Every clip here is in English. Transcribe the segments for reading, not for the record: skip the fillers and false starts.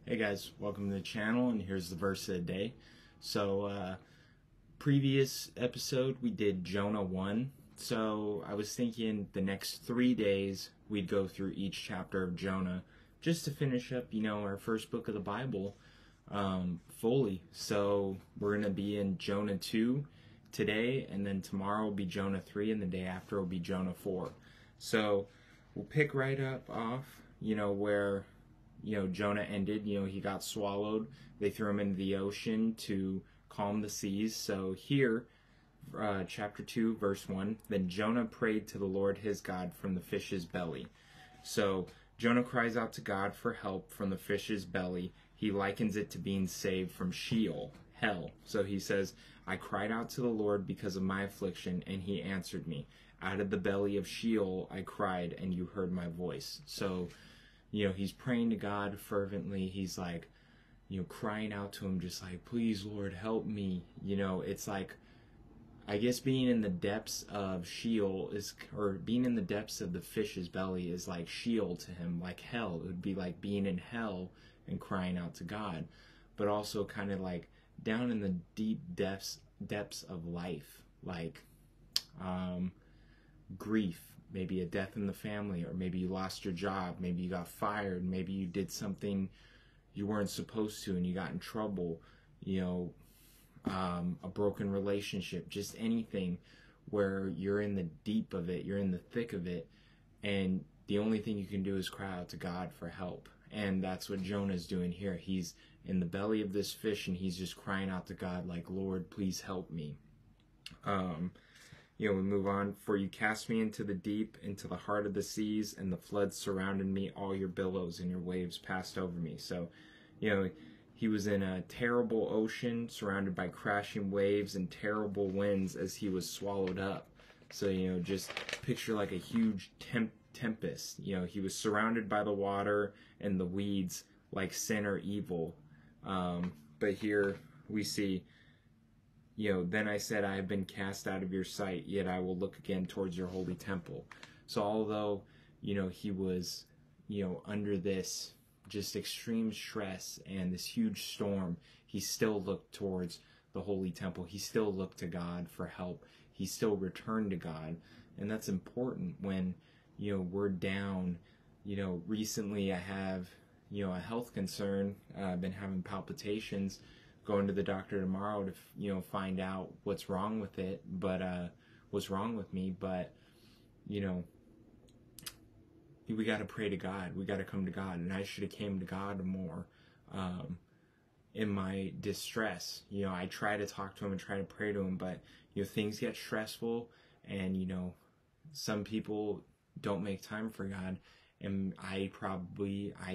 Hey guys, welcome to the channel, and here's the verse of the day. So, previous episode we did Jonah 1. So I was thinking the next 3 days we'd go through each chapter of Jonah just to finish up, our first book of the Bible fully. So we're going to be in Jonah 2 today, and then tomorrow will be Jonah 3, and the day after will be Jonah 4. So we'll pick right up off, where Jonah ended. He got swallowed. They threw him into the ocean to calm the seas. So here, chapter 2, verse 1, then Jonah prayed to the Lord his God from the fish's belly. So Jonah cries out to God for help from the fish's belly. He likens it to being saved from Sheol, hell. So he says, I cried out to the Lord because of my affliction, and he answered me. Out of the belly of Sheol I cried, and you heard my voice. So he's praying to God fervently. He's like, crying out to him, just like, please, Lord, help me. It's like, I guess being in the depths of Sheol or being in the depths of the fish's belly is like Sheol to him, like hell. It would be like being in hell and crying out to God, but also kind of like down in the deep depths of life, like grief. Maybe a death in the family, or maybe you lost your job, maybe you got fired, maybe you did something you weren't supposed to and you got in trouble, a broken relationship, just anything where you're in the deep of it, you're in the thick of it, and the only thing you can do is cry out to God for help. And that's what Jonah's doing here. He's in the belly of this fish and he's just crying out to God like, Lord, please help me. We move on. For you cast me into the deep, into the heart of the seas, and the floods surrounded me. All your billows and your waves passed over me. So, he was in a terrible ocean surrounded by crashing waves and terrible winds as he was swallowed up. So, just picture like a huge tempest. He was surrounded by the water and the weeds like sin or evil. But here we see, then I said, I have been cast out of your sight, yet I will look again towards your holy temple. So although, he was, under this just extreme stress and this huge storm, he still looked towards the holy temple. He still looked to God for help. He still returned to God. And that's important when, we're down. Recently I have, a health concern. I've been having palpitations. Going to the doctor tomorrow to find out what's wrong with it, but what's wrong with me. But we got to pray to God. We got to come to God, and I should have came to God more in my distress. I try to talk to him and try to pray to him, but things get stressful, and some people don't make time for God, and I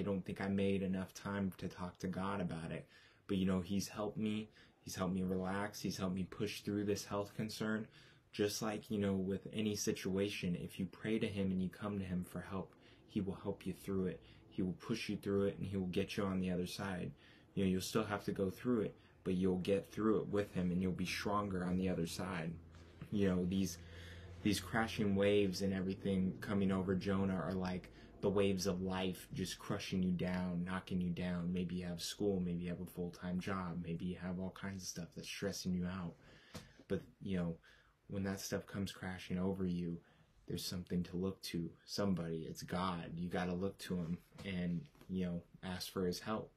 don't think I made enough time to talk to God about it. But he's helped me. He's helped me relax. He's helped me push through this health concern. Just like, with any situation, if you pray to him and you come to him for help, he will help you through it. He will push you through it, and he will get you on the other side. You'll still have to go through it, but you'll get through it with him, and you'll be stronger on the other side. These crashing waves and everything coming over Jonah are like the waves of life just crushing you down, knocking you down. Maybe you have school, maybe you have a full-time job, maybe you have all kinds of stuff that's stressing you out. But, when that stuff comes crashing over you, there's something to look to, somebody. It's God. You got to look to him and, ask for his help.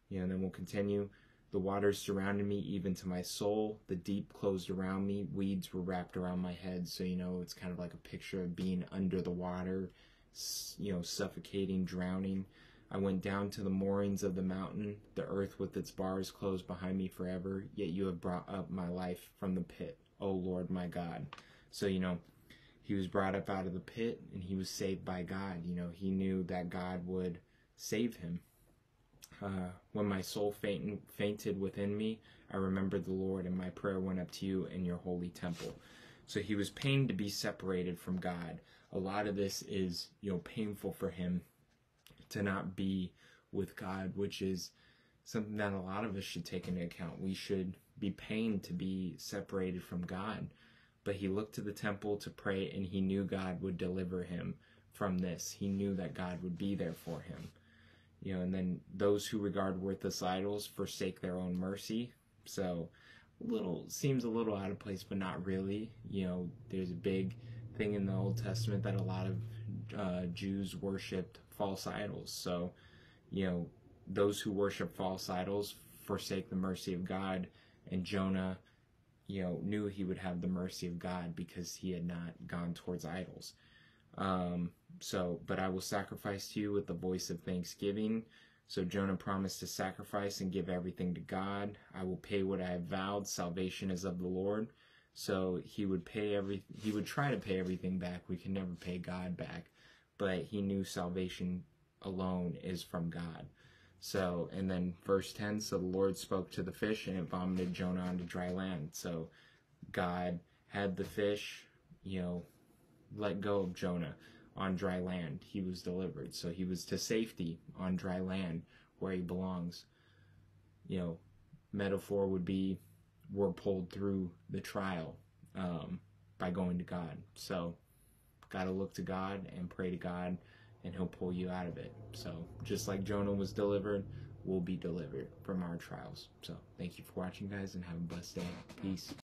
And then we'll continue. The waters surrounded me even to my soul. The deep closed around me. Weeds were wrapped around my head. So, it's kind of like a picture of being under the water, suffocating, drowning. I went down to the moorings of the mountain. The earth with its bars closed behind me forever. Yet you have brought up my life from the pit, O Lord my God. So, he was brought up out of the pit and he was saved by God. He knew that God would save him. When my soul fainted within me, I remembered the Lord, and my prayer went up to you in your holy temple. So he was pained to be separated from God. A lot of this is, painful for him to not be with God, which is something that a lot of us should take into account. We should be pained to be separated from God. But he looked to the temple to pray, and he knew God would deliver him from this. He knew that God would be there for him. And then those who regard worthless idols forsake their own mercy. So seems a little out of place, but not really. There's a big thing in the Old Testament that a lot of Jews worshipped false idols. So those who worship false idols forsake the mercy of God, and Jonah knew he would have the mercy of God because he had not gone towards idols. But I will sacrifice to you with the voice of thanksgiving. So Jonah promised to sacrifice and give everything to God. I will pay what I have vowed. Salvation is of the Lord. So he would try to pay everything back. We can never pay God back, but he knew salvation alone is from God. So, and then verse 10, so the Lord spoke to the fish and it vomited Jonah onto dry land. So God had the fish, let go of Jonah on dry land. He was delivered. So he was to safety on dry land where he belongs. Metaphor would be we're pulled through the trial by going to God. So got to look to God and pray to God, and he'll pull you out of it. So just like Jonah was delivered, we'll be delivered from our trials. So thank you for watching, guys, and have a blessed day. Peace.